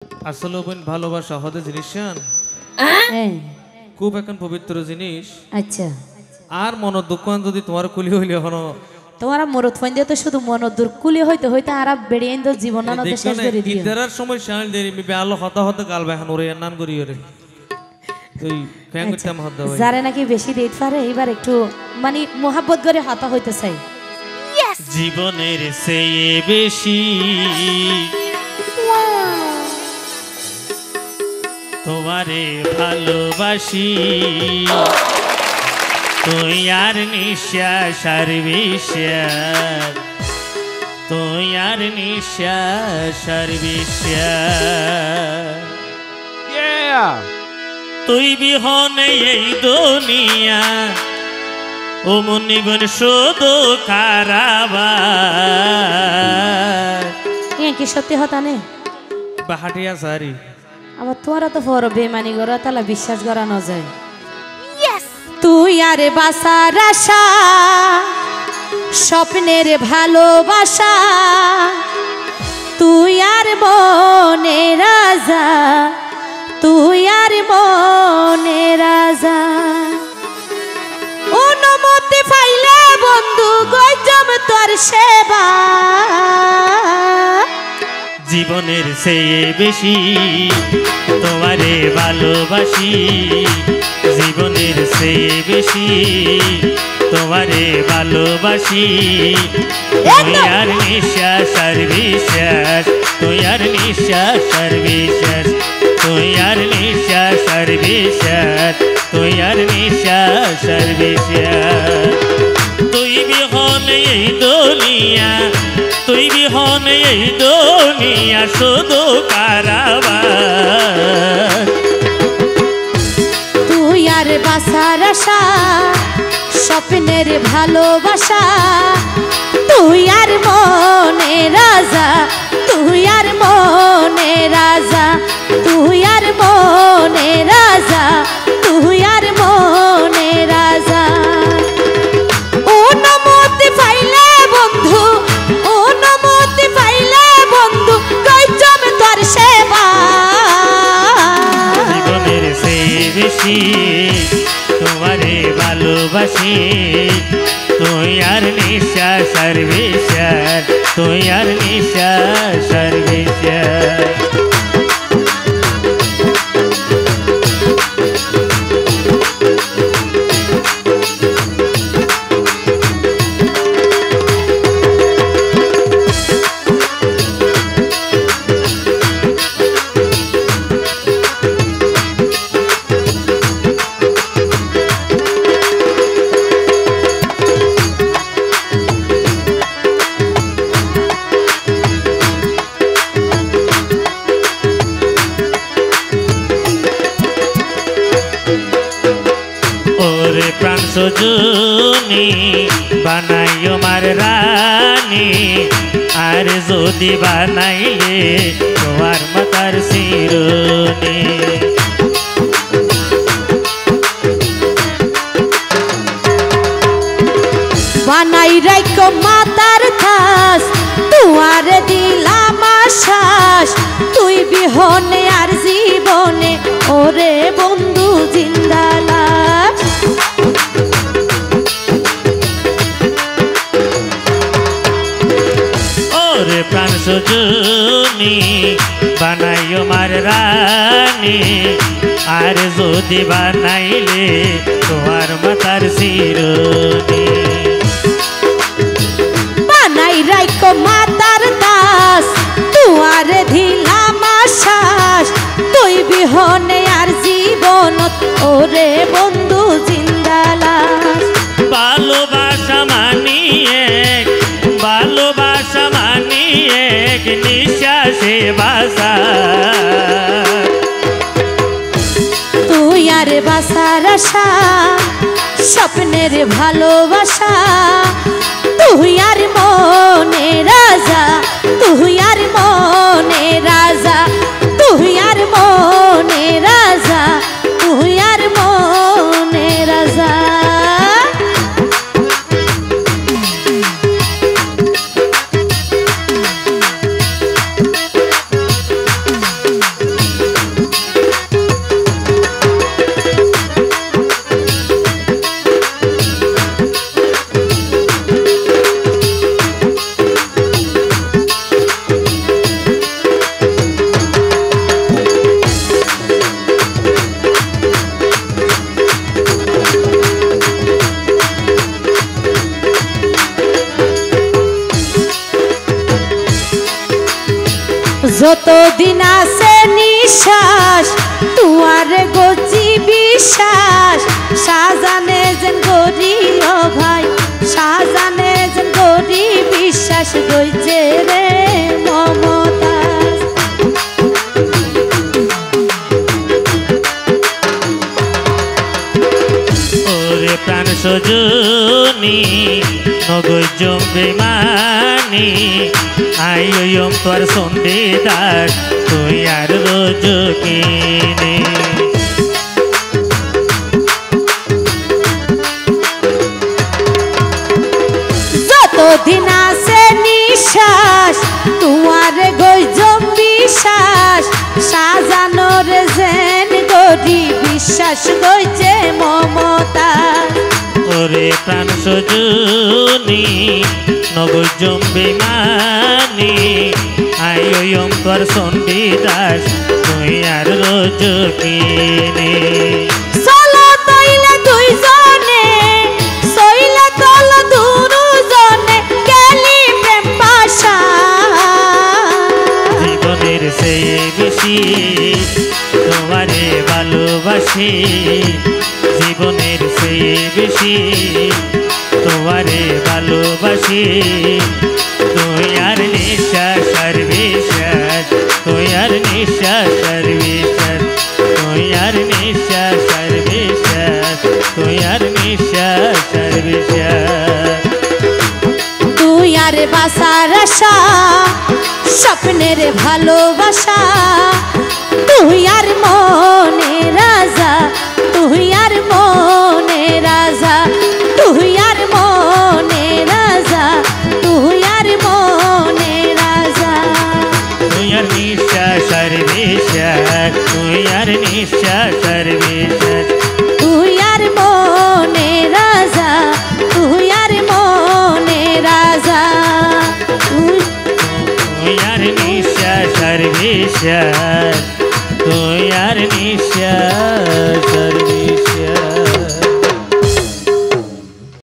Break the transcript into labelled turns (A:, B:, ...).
A: আসলে বোন ভালোবাসা হতে জিনিস খুব এখন পবিত্র জিনিস।
B: আচ্ছা
A: আর মন দুঃখ যদি তোমার কুলি হইলে হনো
B: তোমার মরত ফাইন দিয়ে তো শুধু মন দুর কুলি হইতে হইতে আর বেড়ে তো জীবন না শেষ করে দিও।
A: ইদারার সময় শাল দেরি মি আলো হতা হতা গাল বাহান ওরে নান করি ওরে তুই ফ্যাং করতাম হতা হই
B: যারে নাকি বেশি রেট পারে এবার একটু মানে মোহাব্বত করে হতা হইতে চাই।
A: জীবনের চেয়ে বেশি তোমারে ভালোবাসি, তুই আর নিঃশ্বাস আর বিশ্বাস, তুই আর নিঃশ্বাস আর বিশ্বাস। তুই বিহনে এই দুনিয়া ও মনিবন শুধু কারাবার।
B: কি সত্যি হতা নে
A: বাহাটিয়া সারি
B: আবার তোরা তো বড় বেমানি করা তাহলে বিশ্বাস করা না যায়। তুই আর বাসার আশা স্বপ্নের ভালোবাসা, তুই আর মনে রাজা, তুই আর মনে রাজা। অনুমতি পাইলে বন্ধু গজম তোর সেবা,
A: জীবনের চেয়ে বেশি তোমারে ভালোবাসি, জীবনের চেয়ে বেশি তোমারে ভালোবাসি। তুই আর নিঃশ্বাস আর বিশ্বাস, তুই আর নিঃশ্বাস আর বিশ্বাস, তুই আর নিঃশ্বাস আর বিশ্বাস, তুই আর নিঃশ্বাস আর বিশ্বাস। তুই বিহনে এই দুনিয়া, তুই বিহনে এই দুনিয়া শুধু কারাবার।
B: তুই আর বাসার আশা স্বপ্নের ভালোবাসা, তুই আর মনে রাজা, তুই আর মনে রাজা, তুই আর মনে রাজা, তুই আর মনে রাজা। অনুমতি পাইলে বন্ধু, অনুমতি পাইলে বন্ধু গজম তোর সেবা,
A: জীবনের চেয়ে বেশি তোমারে ভালোবাসি, তুই আর নিঃশ্বাস আর বিশ্বাস, তুই আর নিঃশ্বাস আর বিশ্বাস। প্রাণ সজনী বানাইও মার রানী, আর যদি বানাইলে তোমার মাতার শিরোনি।
B: বানাই রাইকো মাতার থাস, তুয়ার দিলাম আশ্বাস, তুই বিহনে আর জীবনে ওরে বন্ধু জিন্দালাস।
A: ওরে প্রাণ সজনী বানাইও মার রানী, আর যদি বানাইলে তোমার মাতার শিরোনি।
B: বানাই রাইকো মাতার দাস, তুয়ার দিলাম আশ্বাস, তুই বিহনে আর জীবন ওরে বন্ধু জিন্দালাস।
A: ভালোবাসা মানিয়ে, ভালোবাসা মানিয়ে নিঃশ্বাসে বাসা,
B: তুই আর বাসার আশা স্বপ্নের ভালোবাসা, তুই আর মনে রাজা, তুই আর মনে রাজা, তুই আর মনে রাজা, তুই আর মনে রাজা। যতদিন আছে নিঃশ্বাস তোমার গজি বিশ্বাস শাহজানে যেন গরি ও ভাই শাহজানে যেন গরি বিশ্বাস গইছে রে মমতাজ
C: ওরে প্রাণ সজনী নগজম বেমানি আইয়ম তোর সন্দেদার তুই আর রোজ কিনে
B: যতদিন আছে নিঃশ্বাস তোমার গইজম বিশ্বাস শাহজানোর যেন গরি বিশ্বাস গইছে মমতাজ
C: ওরে প্রাণ সজনী নগজম বেমানি আইয়ম তোর সন্দেদার তুই আর রোজ কিনে
B: চলো তইলে দুইজনে সইলে তল দুজনে গেলি প্রেম পাশা
C: জীবনের চেয়ে বেশি তোমারে ভালোবাসি জীবনের চেয়ে বেশি তোমারে ভালোবাসি তুই আর নিঃশ্বাস আর বিশ্বাস তুই আর নিঃশ্বাস আর বিশ্বাস তুই আর নিঃশ্বাস আর বিশ্বাস তুই আর নিঃশ্বাস আর বিশ্বাস
B: তুই আর বাসার আশা স্বপ্নের ভালোবাসা তুই আর মনে রাজা তুই আর মনে রাজা তুই আর মনে রাজা তুই আর মনে রাজা
C: তুই আর নিঃশ্বাস আর বিশ্বাস তুই আর নিঃশ্বাস আর বিশ্বাস
B: তুই আর মনে রাজা তুই আর মনে রাজা
C: তুই আর নিঃশ্বাস আর বিশ্বাস